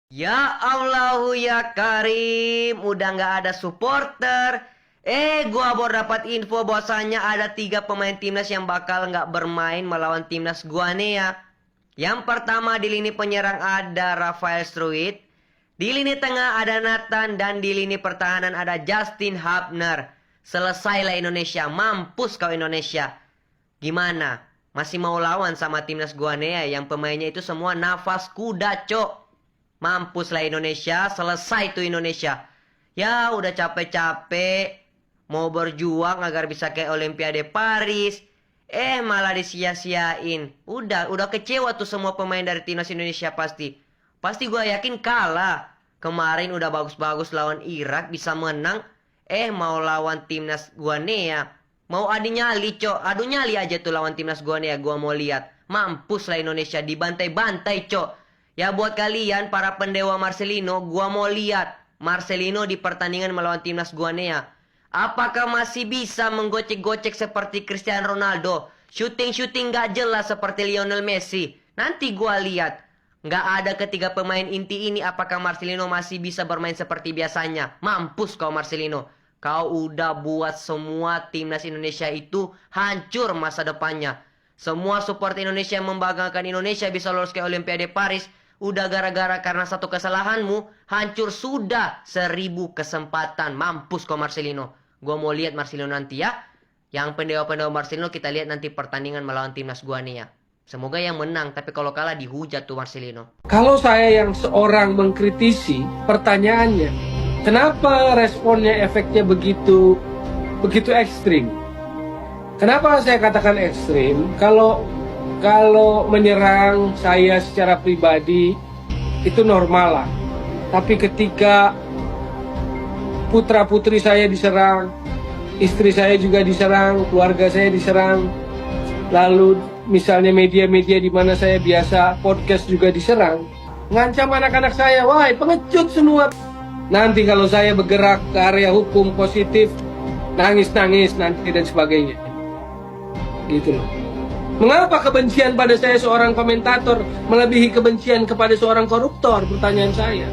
Ya Allahu ya Karim, udah nggak ada supporter. Gua baru dapat info bahwasanya ada 3 pemain timnas yang bakal nggak bermain melawan timnas Guinea. Yang pertama di lini penyerang ada Rafael Struijk, di lini tengah ada Nathan, dan di lini pertahanan ada Justin Hubner. Selesailah Indonesia, mampus kau Indonesia. Gimana? Masih mau lawan sama timnas Guinea yang pemainnya itu semua nafas kuda, cok. Mampuslah Indonesia, selesai tuh Indonesia. Ya udah capek-capek mau berjuang agar bisa ke Olimpiade Paris. Malah disia-siain. Udah kecewa tuh semua pemain dari timnas Indonesia pasti. Pasti gue yakin kalah. Kemarin udah bagus-bagus lawan Irak, bisa menang. Mau lawan timnas Guinea. Mau adu nyali, cok. Adu nyali aja tuh lawan timnas Guinea, gua mau lihat. Mampuslah Indonesia, dibantai-bantai, cok. Ya buat kalian para pendewa Marcelino, gua mau lihat Marcelino di pertandingan melawan timnas Guinea. Apakah masih bisa menggocek-gocek seperti Cristiano Ronaldo? Shooting-shooting gak jelas seperti Lionel Messi. Nanti gua lihat. Gak ada ketiga pemain inti ini, apakah Marcelino masih bisa bermain seperti biasanya? Mampus kau Marcelino. Kau udah buat semua timnas Indonesia itu hancur masa depannya. Semua support Indonesia yang membanggakan Indonesia bisa lolos ke Olimpiade Paris. Udah gara-gara karena satu kesalahanmu, hancur sudah 1000 kesempatan. Mampus kau Marcelino. Gua mau lihat Marcelino nanti ya. Yang pendewa-pendewa Marcelino kita lihat nanti pertandingan melawan timnas Guinea. Semoga yang menang, tapi kalau kalah dihujat tuh Marcelino. Kalau saya yang seorang mengkritisi, pertanyaannya, kenapa responnya efeknya begitu ekstrim? Kenapa saya katakan ekstrim? Kalau menyerang saya secara pribadi itu normal lah. Tapi ketika putra-putri saya diserang, istri saya juga diserang, keluarga saya diserang, lalu misalnya media-media di mana saya biasa podcast juga diserang, ngancam anak-anak saya, wah pengecut semua. Nanti kalau saya bergerak ke area hukum positif, nangis-nangis nanti dan sebagainya. Gitu loh. Mengapa kebencian pada saya seorang komentator melebihi kebencian kepada seorang koruptor? Pertanyaan saya.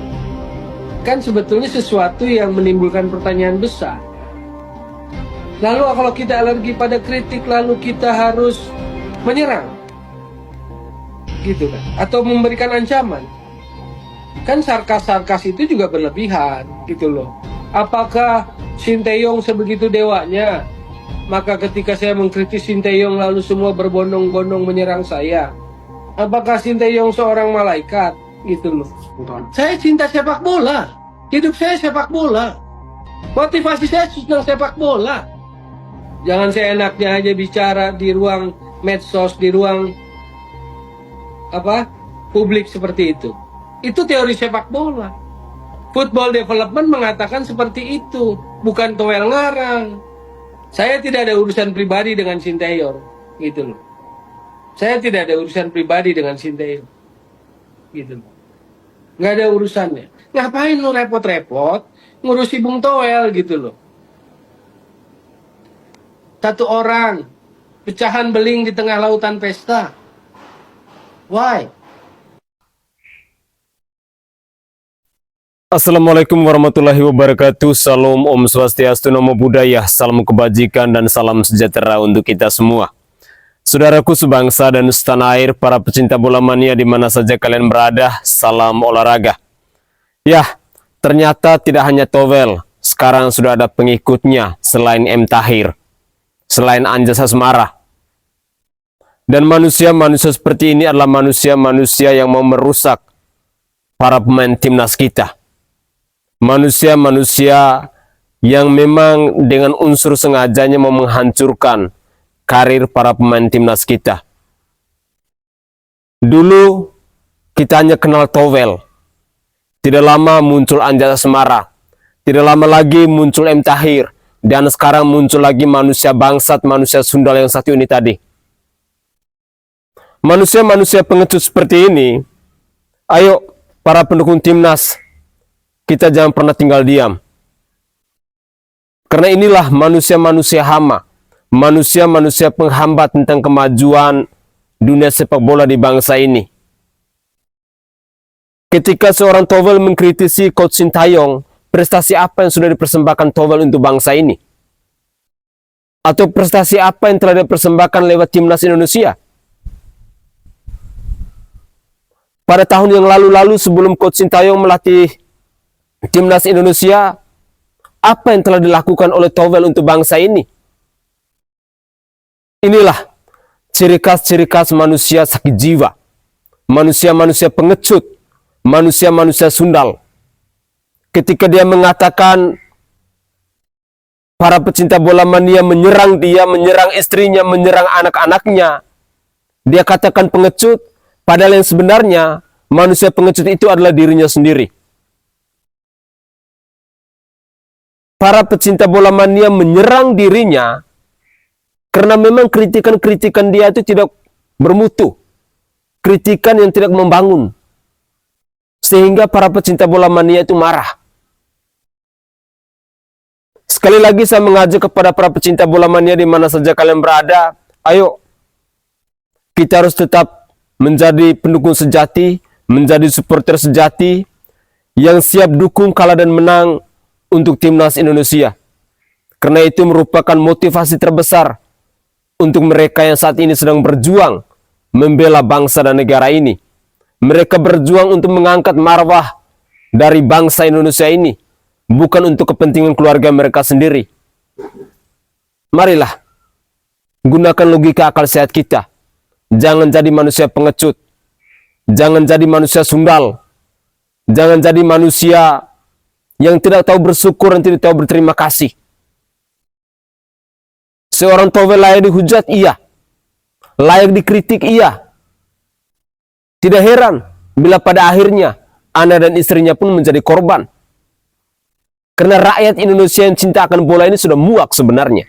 Kan sebetulnya sesuatu yang menimbulkan pertanyaan besar. Lalu kalau kita alergi pada kritik, lalu kita harus menyerang. Gitu kan? Atau memberikan ancaman. Kan sarkas-sarkas itu juga berlebihan, gitu loh. Apakah Sinteyong sebegitu dewanya? Maka ketika saya mengkritik Sinteyong lalu semua berbondong-bondong menyerang saya. Apakah Sinteyong seorang malaikat? Gitu loh. Saya cinta sepak bola. Hidup saya sepak bola. Motivasi saya tentang sepak bola. Jangan seenaknya aja bicara di ruang medsos, di ruang publik seperti itu. Itu teori sepak bola. Football development mengatakan seperti itu, bukan Toel ngarang. Saya tidak ada urusan pribadi dengan Sinteyong, gitu loh. Saya tidak ada urusan pribadi dengan Sinteyong, gitu loh. Nggak ada urusannya. Ngapain lo repot-repot ngurusi Bung Toel, gitu loh. Satu orang, pecahan beling di tengah lautan pesta. Why? Assalamualaikum warahmatullahi wabarakatuh. Salam Om Swastiastu, Namo Buddhaya, salam kebajikan dan salam sejahtera untuk kita semua. Saudaraku sebangsa dan setanah air, para pecinta bola mania di mana saja kalian berada, salam olahraga. Ya, ternyata tidak hanya Towel, sekarang sudah ada pengikutnya selain M. Tahir, selain Anjasa Semara. Dan manusia-manusia seperti ini adalah manusia-manusia yang mau merusak para pemain timnas kita. Manusia-manusia yang memang dengan unsur sengajanya mau menghancurkan karir para pemain timnas kita. Dulu kita hanya kenal Towel. Tidak lama muncul Anjasa Semara. Tidak lama lagi muncul M. Tahir. Dan sekarang muncul lagi manusia bangsat, manusia sundal yang satu ini tadi. Manusia-manusia pengecut seperti ini, ayo para pendukung timnas, kita jangan pernah tinggal diam. Karena inilah manusia-manusia hama, manusia-manusia penghambat tentang kemajuan dunia sepak bola di bangsa ini. Ketika seorang Towel mengkritisi Coach Sintayong, prestasi apa yang sudah dipersembahkan Towel untuk bangsa ini? Atau prestasi apa yang telah dipersembahkan lewat timnas Indonesia? Pada tahun yang lalu-lalu sebelum Coach Sintayong melatih timnas Indonesia, apa yang telah dilakukan oleh Towel untuk bangsa ini? Inilah ciri khas manusia sakit jiwa, manusia-manusia pengecut, manusia-manusia sundal. Ketika dia mengatakan para pecinta bola mania menyerang dia, menyerang istrinya, menyerang anak-anaknya, dia katakan pengecut, padahal yang sebenarnya manusia pengecut itu adalah dirinya sendiri. Para pecinta bola mania menyerang dirinya karena memang kritikan-kritikan dia itu tidak bermutu. Kritikan yang tidak membangun. Sehingga para pecinta bola mania itu marah. Sekali lagi saya mengajak kepada para pecinta bola mania di mana saja kalian berada, ayo kita harus tetap menjadi pendukung sejati, menjadi supporter sejati yang siap dukung kalah dan menang untuk timnas Indonesia. Karena itu merupakan motivasi terbesar untuk mereka yang saat ini sedang berjuang membela bangsa dan negara ini. Mereka berjuang untuk mengangkat marwah dari bangsa Indonesia ini, bukan untuk kepentingan keluarga mereka sendiri. Marilah gunakan logika akal sehat kita. Jangan jadi manusia pengecut. Jangan jadi manusia sundal. Jangan jadi manusia yang tidak tahu bersyukur dan tidak tahu berterima kasih. Seorang Towel layak dihujat, iya. Layak dikritik, iya. Tidak heran bila pada akhirnya anak dan istrinya pun menjadi korban. Karena rakyat Indonesia yang cinta akan bola ini sudah muak sebenarnya.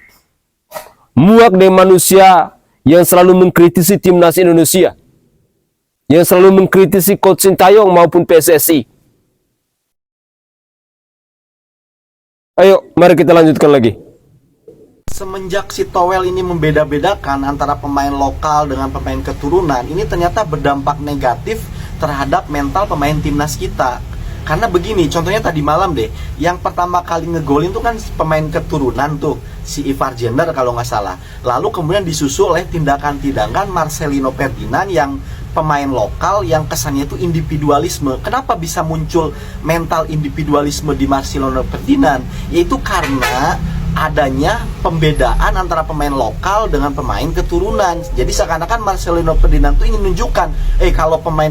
Muak dengan manusia yang selalu mengkritisi timnas Indonesia. Yang selalu mengkritisi Coach Sintayong maupun PSSI. Ayo, mari kita lanjutkan lagi. Semenjak si Towel ini membeda-bedakan antara pemain lokal dengan pemain keturunan, ini ternyata berdampak negatif terhadap mental pemain timnas kita. Karena begini, contohnya tadi malam deh, yang pertama kali ngegolin tuh kan pemain keturunan tuh, si Ivar Jenner kalau nggak salah. Lalu kemudian disusul oleh tindakan-tindakan Marcelino Ferdinand yang pemain lokal yang kesannya itu individualisme. Kenapa bisa muncul mental individualisme di Marcelino Ferdinand? Yaitu karena adanya pembedaan antara pemain lokal dengan pemain keturunan. Jadi seakan-akan Marcelino Ferdinand itu ingin menunjukkan, kalau pemain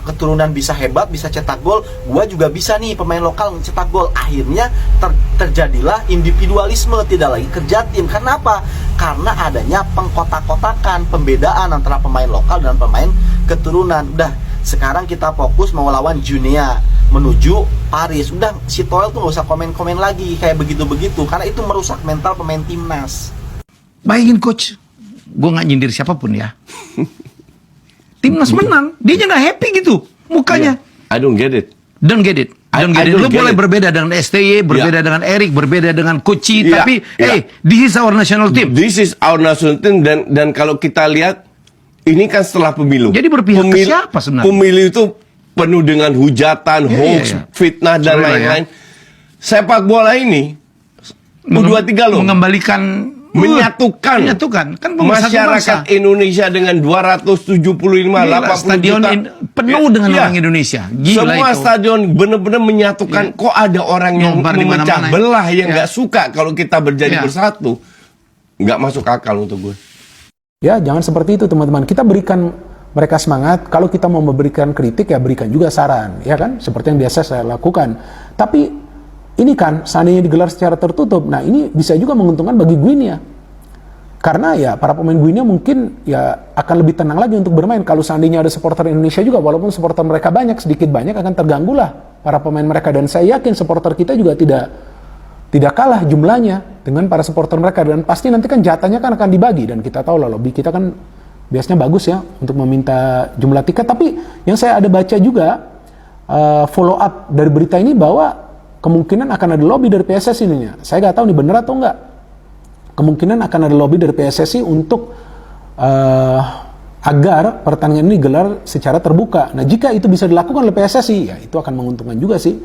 keturunan bisa hebat, bisa cetak gol, gua juga bisa nih pemain lokal cetak gol. Akhirnya terjadilah individualisme, tidak lagi kerja tim. Karena apa? Karena adanya pengkotak-kotakan, pembedaan antara pemain lokal dan pemain keturunan. Udah, sekarang kita fokus mau lawan Junia menuju Paris. Udah, si Towel tuh gak usah komen-komen lagi kayak begitu-begitu, karena itu merusak mental pemain timnas. Bayangin coach, gue gak nyindir siapapun ya. Timnas menang, dia aja gak happy gitu mukanya. I don't get it. Don't get it. I Don't get it. don't Lu get boleh it. berbeda dengan STY, berbeda dengan Erik, berbeda dengan Koci, Yeah, tapi yeah. this is our national team. This is our national team, dan kalau kita lihat ini kan setelah pemilu. Jadi berpihak ke siapa sebenarnya? Pemilu itu penuh dengan hujatan, Iya, hoax, iya, iya. fitnah dan Sorry lah ya. lain-lain. Sepak bola ini U23 loh. Mengembalikan Menyatukan kan pemersatu masyarakat bangsa. Indonesia dengan 275 Gila, 80 stadion juta penuh dengan Iya. orang Indonesia. Gila Semua itu. stadion benar-benar menyatukan. Iya. Kok ada orang yang Nobar di memecah mana-mana. belah yang Iya. nggak suka kalau kita berjadi Iya. bersatu? Nggak masuk akal untuk gue. Ya, jangan seperti itu teman-teman. Kita berikan mereka semangat. Kalau kita mau memberikan kritik, ya berikan juga saran, ya kan? Seperti yang biasa saya lakukan. Tapi ini kan seandainya digelar secara tertutup, nah ini bisa juga menguntungkan bagi Guinea. Karena ya para pemain Guinea mungkin ya akan lebih tenang lagi untuk bermain. Kalau seandainya ada supporter Indonesia juga, walaupun supporter mereka banyak, sedikit banyak akan terganggu lah para pemain mereka. Dan saya yakin supporter kita juga tidak kalah jumlahnya dengan para supporter mereka. Dan pasti nanti kan jatahnya kan akan dibagi. Dan kita tahu lah lobby kita kan biasanya bagus ya untuk meminta jumlah tiket. Tapi yang saya ada baca juga follow up dari berita ini bahwa kemungkinan akan ada lobby dari PSSI ini. Saya nggak tahu nih benar atau enggak. Kemungkinan akan ada lobby dari PSSI untuk agar pertandingan ini digelar secara terbuka. Nah, jika itu bisa dilakukan oleh PSSI, ya itu akan menguntungkan juga sih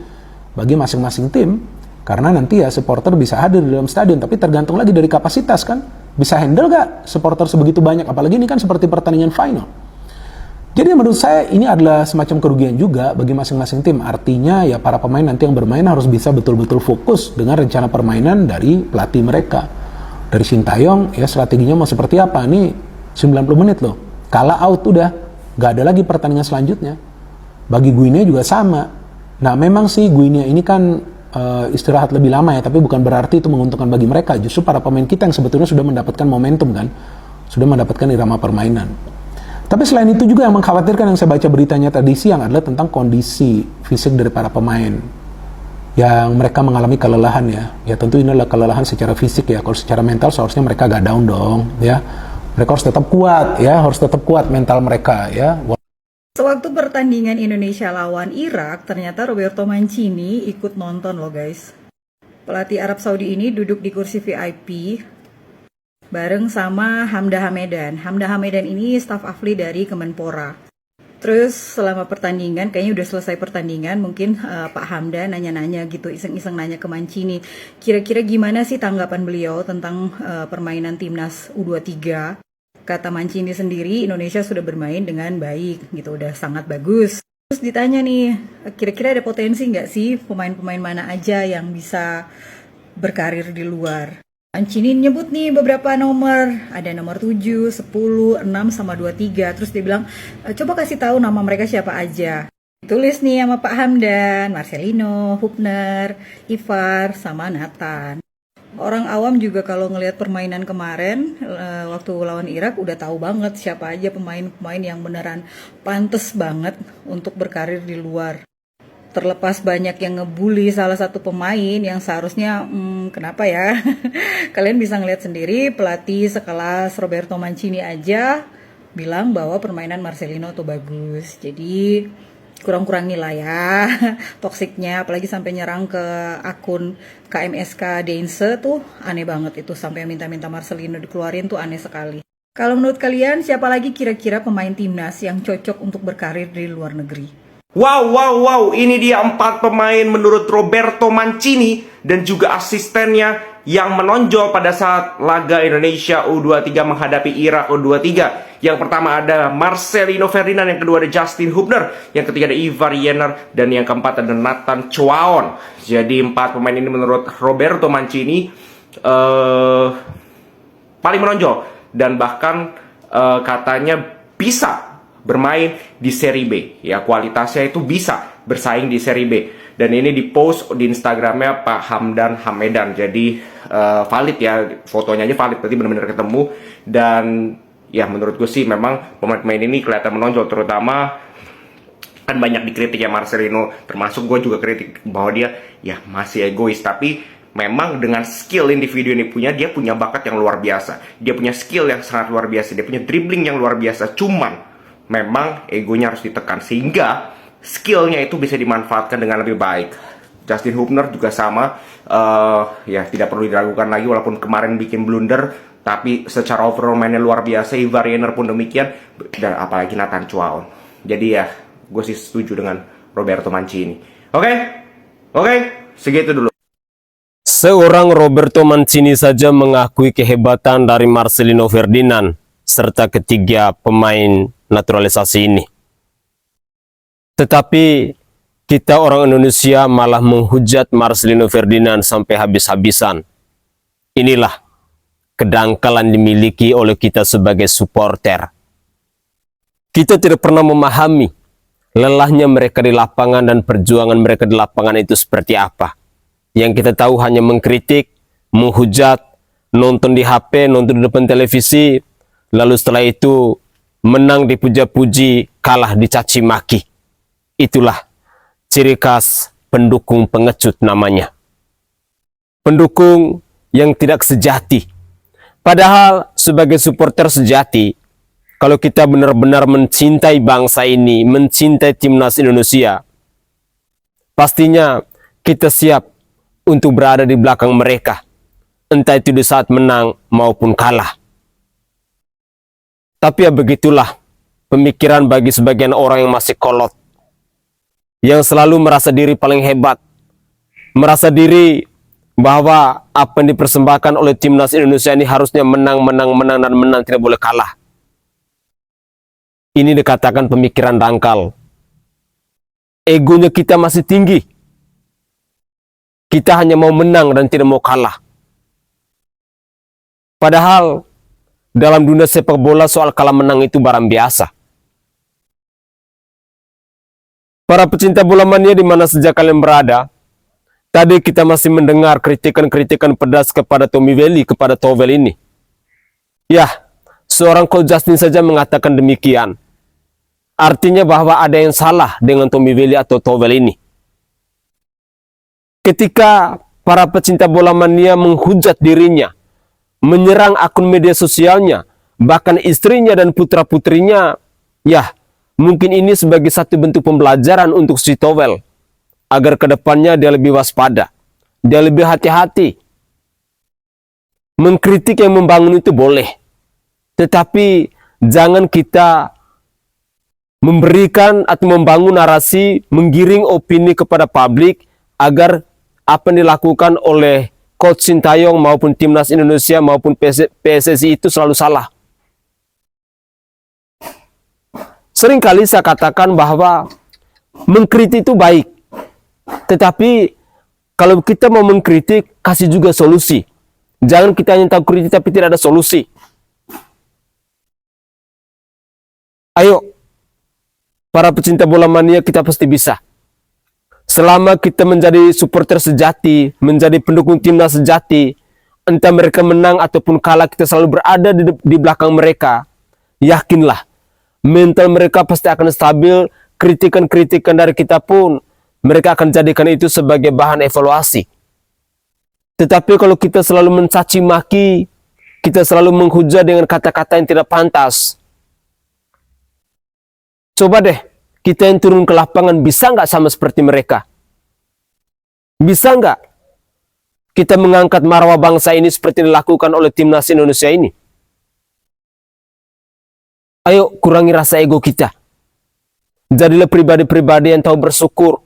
bagi masing-masing tim, karena nanti ya supporter bisa hadir di dalam stadion, tapi tergantung lagi dari kapasitas kan. Bisa handle gak supporter sebegitu banyak, apalagi ini kan seperti pertandingan final. Jadi menurut saya ini adalah semacam kerugian juga bagi masing-masing tim. Artinya ya para pemain nanti yang bermain harus bisa betul-betul fokus dengan rencana permainan dari pelatih mereka. Dari Sintayong ya strateginya mau seperti apa, ini 90 menit loh. Kalah out udah, gak ada lagi pertandingan selanjutnya. Bagi Guinea juga sama. Nah memang sih Guinea ini kan istirahat lebih lama ya, tapi bukan berarti itu menguntungkan bagi mereka. Justru para pemain kita yang sebetulnya sudah mendapatkan momentum kan, sudah mendapatkan irama permainan. Tapi selain itu juga yang mengkhawatirkan, yang saya baca beritanya tadi siang adalah tentang kondisi fisik dari para pemain yang mereka mengalami kelelahan ya. Ya tentu ini adalah kelelahan secara fisik ya. Kalau secara mental seharusnya mereka gak down dong ya. Mereka harus tetap kuat ya, harus tetap kuat mental mereka ya. Sewaktu pertandingan Indonesia lawan Irak, ternyata Roberto Mancini ikut nonton loh guys. Pelatih Arab Saudi ini duduk di kursi VIP bareng sama Hamda Hamedan. Hamda Hamedan ini staf ahli dari Kemenpora. Terus selama pertandingan, kayaknya udah selesai pertandingan, mungkin Pak Hamda nanya-nanya gitu, iseng-iseng nanya ke Mancini. Kira-kira gimana sih tanggapan beliau tentang permainan timnas U23? Kata Mancini sendiri, Indonesia sudah bermain dengan baik, gitu, udah sangat bagus. Terus ditanya nih, kira-kira ada potensi nggak sih pemain-pemain mana aja yang bisa berkarir di luar? Mancini nyebut nih beberapa nomor, ada nomor 7, 10, 6, sama 23. Terus dia bilang, coba kasih tahu nama mereka siapa aja. Tulis nih sama Pak Hamdan, Marcelino, Hubner, Ivar, sama Nathan. Orang awam juga kalau ngelihat permainan kemarin waktu lawan Irak udah tahu banget siapa aja pemain-pemain yang beneran pantes banget untuk berkarir di luar. Terlepas banyak yang ngebully salah satu pemain yang seharusnya kenapa ya? Kalian bisa ngelihat sendiri, pelatih sekelas Roberto Mancini aja bilang bahwa permainan Marcelino tuh bagus. Jadi kurang-kurangin lah ya toksiknya, apalagi sampai nyerang ke akun KMSK Deinse tuh aneh banget itu, sampai minta-minta Marcelino dikeluarin tuh aneh sekali. Kalau menurut kalian siapa lagi kira-kira pemain timnas yang cocok untuk berkarir di luar negeri? Wow, ini dia 4 pemain menurut Roberto Mancini dan juga asistennya yang menonjol pada saat laga Indonesia U23 menghadapi Irak U23. Yang pertama ada Marcelino Ferdinand, yang kedua ada Justin Hubner, yang ketiga ada Ivar Jenner, dan yang keempat ada Nathan Chuaon. Jadi 4 pemain ini menurut Roberto Mancini paling menonjol dan bahkan katanya bisa bermain di Serie B. Ya, kualitasnya itu bisa bersaing di Serie B. Dan ini dipost di Instagramnya Pak Hamdan Hamedan. Jadi valid ya, fotonya aja valid, berarti benar-benar ketemu. Dan ya menurut gue sih memang pemain-pemain ini kelihatan menonjol, terutama kan banyak dikritik ya Marcelino, termasuk gue juga kritik bahwa dia ya masih egois, tapi memang dengan skill individu ini dia punya bakat yang luar biasa, dia punya skill yang sangat luar biasa, dia punya dribbling yang luar biasa, cuman memang egonya harus ditekan sehingga skillnya itu bisa dimanfaatkan dengan lebih baik. Justin Hubner juga sama, ya tidak perlu diragukan lagi walaupun kemarin bikin blunder, tapi secara overall mainnya luar biasa. Ivar Jenner pun demikian, dan apalagi Nathan Chuaon. Jadi ya gue sih setuju dengan Roberto Mancini. Oke, segitu dulu. Seorang Roberto Mancini saja mengakui kehebatan dari Marcelino Ferdinand serta ketiga pemain naturalisasi ini. Tetapi kita orang Indonesia malah menghujat Marcelino Ferdinand sampai habis-habisan. Inilah kedangkalan dimiliki oleh kita sebagai supporter. Kita tidak pernah memahami lelahnya mereka di lapangan dan perjuangan mereka di lapangan itu seperti apa. Yang kita tahu hanya mengkritik, menghujat, nonton di HP, nonton di depan televisi, lalu setelah itu menang dipuja-puji, kalah dicaci maki. Itulah ciri khas pendukung pengecut namanya. Pendukung yang tidak sejati. Padahal sebagai supporter sejati, kalau kita benar-benar mencintai bangsa ini, mencintai timnas Indonesia, pastinya kita siap untuk berada di belakang mereka, entah itu di saat menang maupun kalah. Tapi ya begitulah pemikiran bagi sebagian orang yang masih kolot, yang selalu merasa diri paling hebat, merasa diri bahwa apa yang dipersembahkan oleh timnas Indonesia ini harusnya menang, dan menang, tidak boleh kalah. Ini dikatakan pemikiran dangkal. Egonya kita masih tinggi. Kita hanya mau menang dan tidak mau kalah. Padahal dalam dunia sepak bola soal kalah menang itu barang biasa. Para pecinta bola mania di mana saja kalian berada, tadi kita masih mendengar kritikan-kritikan pedas kepada Tommy Welly, kepada Towel ini. Ya, seorang Coach Justin saja mengatakan demikian. Artinya bahwa ada yang salah dengan Tommy Welly atau Towel ini. Ketika para pecinta bola mania menghujat dirinya, menyerang akun media sosialnya, bahkan istrinya dan putra-putrinya, ya, mungkin ini sebagai satu bentuk pembelajaran untuk si Towel, agar kedepannya dia lebih waspada, dia lebih hati-hati. Mengkritik yang membangun itu boleh, tetapi jangan kita memberikan atau membangun narasi, menggiring opini kepada publik agar apa yang dilakukan oleh Coach Sintayong maupun Timnas Indonesia maupun PSSI itu selalu salah. Seringkali saya katakan bahwa mengkritik itu baik, tetapi kalau kita mau mengkritik, kasih juga solusi. Jangan kita hanya tahu kritik tapi tidak ada solusi. Ayo, para pecinta bola mania, kita pasti bisa. Selama kita menjadi supporter sejati, menjadi pendukung timnas sejati, entah mereka menang ataupun kalah, kita selalu berada di belakang mereka. Yakinlah, mental mereka pasti akan stabil. Kritikan-kritikan dari kita pun, mereka akan jadikan itu sebagai bahan evaluasi. Tetapi kalau kita selalu mencaci maki, kita selalu menghujat dengan kata-kata yang tidak pantas, coba deh, kita yang turun ke lapangan bisa nggak sama seperti mereka? Bisa nggak kita mengangkat marwah bangsa ini seperti yang dilakukan oleh Timnas Indonesia ini? Ayo kurangi rasa ego kita. Jadilah pribadi-pribadi yang tahu bersyukur,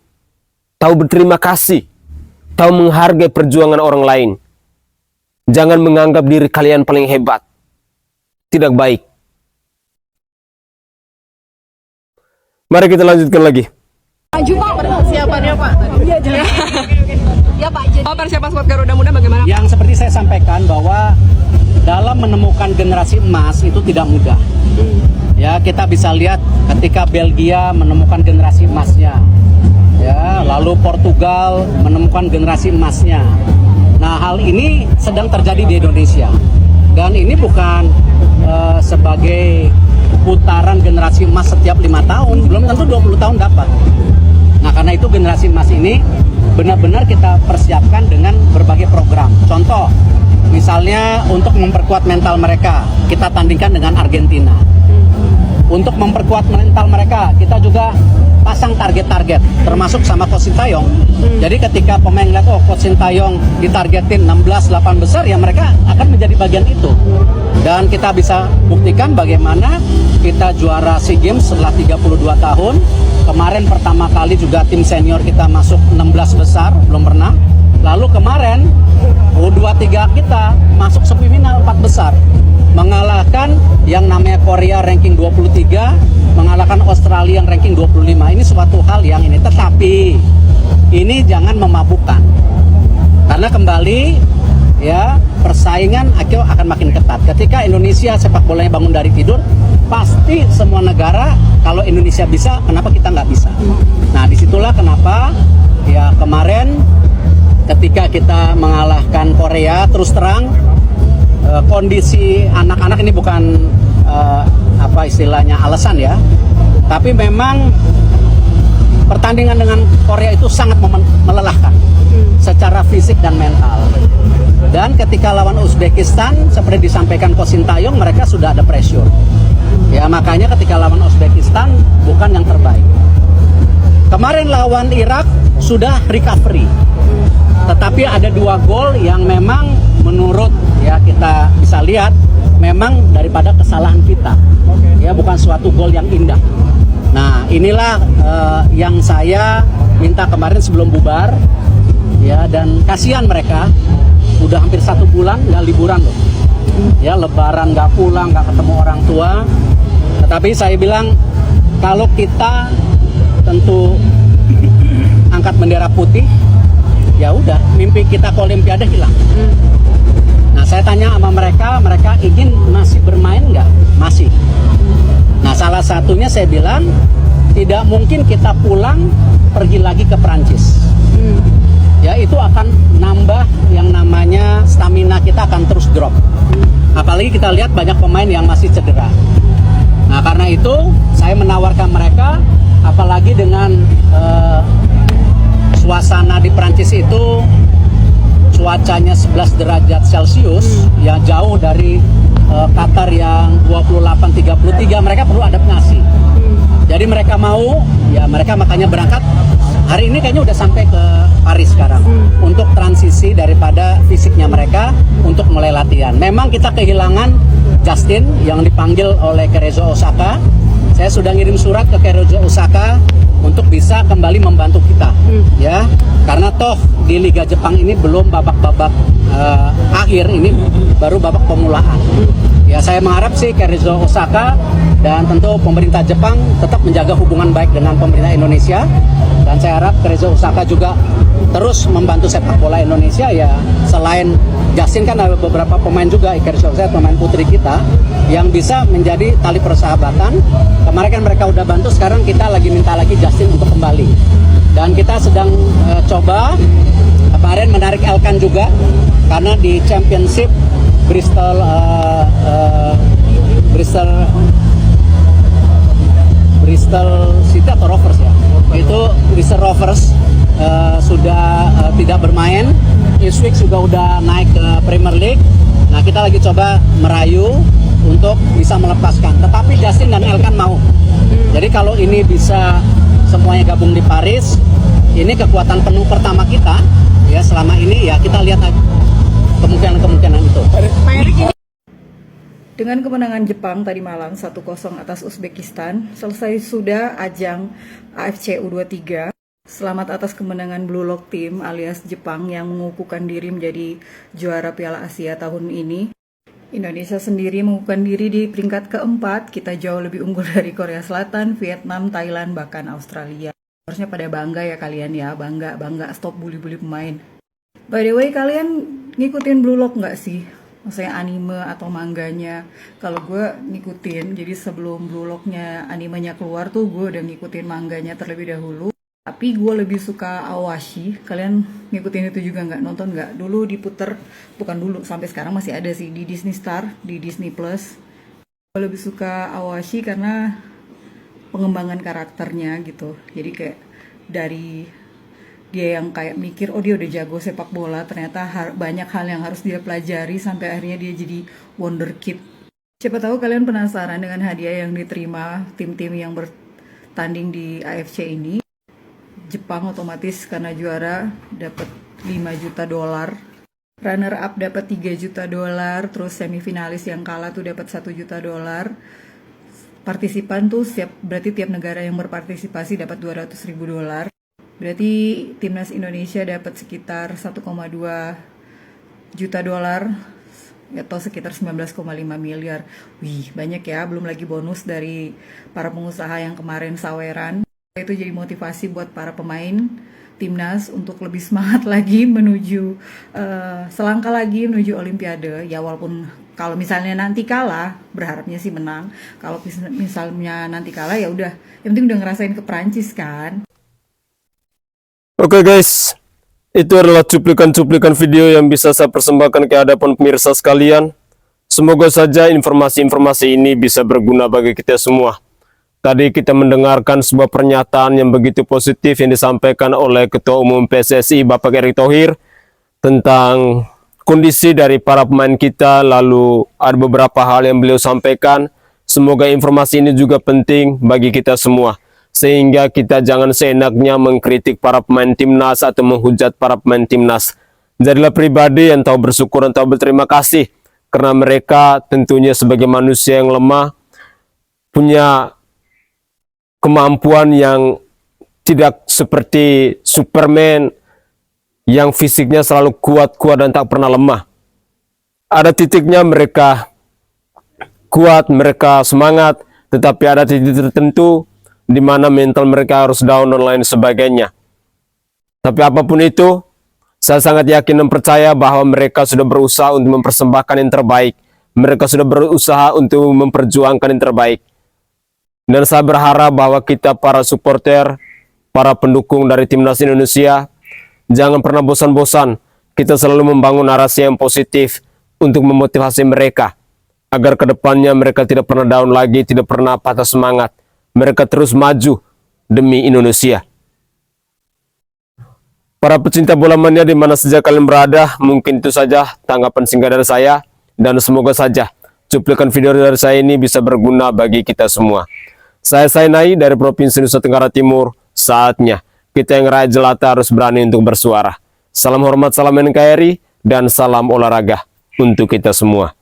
tahu berterima kasih, tahu menghargai perjuangan orang lain. Jangan menganggap diri kalian paling hebat. Tidak baik. Mari kita lanjutkan lagi. Persiapannya Pak. Ya Pak. Persiapan skuad Garuda Muda bagaimana? Yang seperti saya sampaikan bahwa dalam menemukan generasi emas itu tidak mudah. Ya, kita bisa lihat ketika Belgia menemukan generasi emasnya. Ya, lalu Portugal menemukan generasi emasnya. Nah, hal ini sedang terjadi di Indonesia. Dan ini bukan sebagai putaran generasi emas setiap 5 tahun, belum tentu 20 tahun dapat. Nah, karena itu generasi emas ini benar-benar kita persiapkan dengan berbagai program. Contoh, misalnya untuk memperkuat mental mereka, kita tandingkan dengan Argentina. Untuk memperkuat mental mereka, kita juga pasang target-target, termasuk sama Coach Sintayong. Jadi ketika pemain lihat, oh Coach Sintayong ditargetin 16-8 besar, ya mereka akan menjadi bagian itu. Dan kita bisa buktikan bagaimana kita juara SEA Games setelah 32 tahun. Kemarin pertama kali juga tim senior kita masuk 16 besar, belum pernah. Lalu kemarin U23 kita masuk semifinal 4 besar. Mengalahkan yang namanya Korea ranking 23, mengalahkan Australia yang ranking 25. Ini suatu hal yang ini, tetapi ini jangan memabukkan. Karena kembali ya, persaingan akan makin ketat. Ketika Indonesia sepak bolanya bangun dari tidur, pasti semua negara, kalau Indonesia bisa, kenapa kita nggak bisa? Nah, disitulah kenapa ya kemarin ketika kita mengalahkan Korea, terus terang kondisi anak-anak ini bukan apa istilahnya alasan ya, tapi memang pertandingan dengan Korea itu sangat melelahkan secara fisik dan mental. Dan ketika lawan Uzbekistan, seperti disampaikan Coach Sintayong, mereka sudah ada pressure. Ya, makanya ketika lawan Uzbekistan bukan yang terbaik. Kemarin lawan Irak sudah recovery. Tetapi ada 2 gol yang memang menurut ya kita bisa lihat memang daripada kesalahan kita. ya bukan suatu gol yang indah. Nah inilah yang saya minta kemarin sebelum bubar, ya, dan kasihan mereka udah hampir 1 bulan nggak liburan loh, ya, lebaran nggak pulang, nggak ketemu orang tua. Tetapi saya bilang kalau kita tentu angkat bendera putih, ya udah mimpi kita ke Olimpiade hilang. Nah saya tanya sama mereka ingin masih bermain nggak? Masih. Nah salah satunya saya bilang tidak mungkin kita pulang pergi lagi ke Perancis. Ya itu akan nambah yang namanya stamina kita akan terus drop. Apalagi kita lihat banyak pemain yang masih cedera. Nah karena itu saya menawarkan mereka, apalagi dengan suasana di Perancis itu cuacanya 11 derajat Celcius, ya jauh dari Qatar yang 28-33, mereka perlu adaptasi. Jadi mereka mau, ya mereka makanya berangkat. Hari ini kayaknya udah sampai ke Paris sekarang untuk transisi daripada fisiknya mereka untuk mulai latihan. Memang kita kehilangan Justin yang dipanggil oleh Cerezo Osaka. Saya sudah ngirim surat ke Cerezo Osaka untuk bisa kembali membantu kita, ya, karena toh di Liga Jepang ini belum babak-babak akhir, ini baru babak pemulaan. Ya saya mengharap sih Cerezo Osaka dan tentu pemerintah Jepang tetap menjaga hubungan baik dengan pemerintah Indonesia, dan saya harap Cerezo Osaka juga terus membantu sepak bola Indonesia. Ya selain Justin kan ada beberapa pemain juga, Cerezo Osaka pemain putri kita yang bisa menjadi tali persahabatan. Kemarin kan mereka udah bantu, sekarang kita lagi minta lagi Justin untuk kembali, dan kita sedang coba kemarin menarik Elkan juga, karena di Championship Bristol City atau Rovers ya, itu Bristol Rovers sudah tidak bermain. Ipswich juga udah naik ke Premier League. Nah kita lagi coba merayu untuk bisa melepaskan, tetapi Justin dan Elkan mau. Jadi kalau ini bisa semuanya gabung di Paris, ini kekuatan penuh pertama kita, ya selama ini, ya kita lihat kemungkinan itu. Dengan kemenangan Jepang tadi malam 1-0 atas Uzbekistan, selesai sudah ajang AFC U23. Selamat atas kemenangan Blue Lock Team alias Jepang yang mengukuhkan diri menjadi juara Piala Asia tahun ini. Indonesia sendiri mengukuhkan diri di peringkat keempat. Kita jauh lebih unggul dari Korea Selatan, Vietnam, Thailand, bahkan Australia. Harusnya pada bangga ya kalian ya, bangga, stop bully-bully pemain. By the way, kalian ngikutin Blue Lock nggak sih? Maksudnya anime atau mangganya. Kalau gue ngikutin, jadi sebelum Blue Lock-nya animenya keluar tuh gue udah ngikutin mangganya terlebih dahulu. Tapi gue lebih suka Awashi. Kalian ngikutin itu juga nggak? Nonton nggak? Dulu diputer, bukan dulu, sampai sekarang masih ada sih di Disney Star, di Disney Plus. Gue lebih suka Awashi karena pengembangan karakternya gitu. Jadi kayak dari dia yang kayak mikir, oh dia udah jago sepak bola, ternyata banyak hal yang harus dia pelajari sampai akhirnya dia jadi wonderkid. Siapa tahu kalian penasaran dengan hadiah yang diterima tim-tim yang bertanding di AFC ini. Jepang otomatis karena juara dapat $5 juta. Runner up dapat $3 juta, terus semifinalis yang kalah tuh dapat $1 juta. Partisipan tuh berarti tiap negara yang berpartisipasi dapat $200.000. Berarti timnas Indonesia dapat sekitar $1,2 juta atau sekitar 19,5 miliar. Wih, banyak ya, belum lagi bonus dari para pengusaha yang kemarin saweran. Itu jadi motivasi buat para pemain timnas untuk lebih semangat lagi menuju selangkah lagi menuju Olimpiade. Ya walaupun kalau misalnya nanti kalah, berharapnya sih menang. Kalau misalnya nanti kalah ya udah, yang penting udah ngerasain ke Prancis kan. Oke guys, itu adalah cuplikan-cuplikan video yang bisa saya persembahkan ke hadapan pemirsa sekalian. Semoga saja informasi-informasi ini bisa berguna bagi kita semua. Tadi kita mendengarkan sebuah pernyataan yang begitu positif yang disampaikan oleh Ketua Umum PSSI Bapak Erick Thohir tentang kondisi dari para pemain kita, lalu ada beberapa hal yang beliau sampaikan. Semoga informasi ini juga penting bagi kita semua, sehingga kita jangan seenaknya mengkritik para pemain timnas atau menghujat para pemain timnas. Jadilah pribadi yang tahu bersyukur dan tahu berterima kasih, karena mereka tentunya sebagai manusia yang lemah, punya kemampuan yang tidak seperti Superman yang fisiknya selalu kuat-kuat dan tak pernah lemah. Ada titiknya mereka kuat, mereka semangat, tetapi ada titik tertentu di mana mental mereka harus down dan lain sebagainya. Tapi apapun itu, saya sangat yakin dan percaya bahwa mereka sudah berusaha untuk mempersembahkan yang terbaik. Mereka sudah berusaha untuk memperjuangkan yang terbaik. Dan saya berharap bahwa kita para supporter, para pendukung dari Timnas Indonesia, jangan pernah bosan-bosan. Kita selalu membangun narasi yang positif untuk memotivasi mereka, agar kedepannya mereka tidak pernah down lagi, tidak pernah patah semangat. Mereka terus maju demi Indonesia. Para pecinta bola mania di mana saja kalian berada, mungkin itu saja tanggapan singkat dari saya, dan semoga saja cuplikan video dari saya ini bisa berguna bagi kita semua. Saya Sainai dari Provinsi Nusa Tenggara Timur. Saatnya kita yang rakyat jelata harus berani untuk bersuara. Salam hormat, salam NKRI, dan salam olahraga untuk kita semua.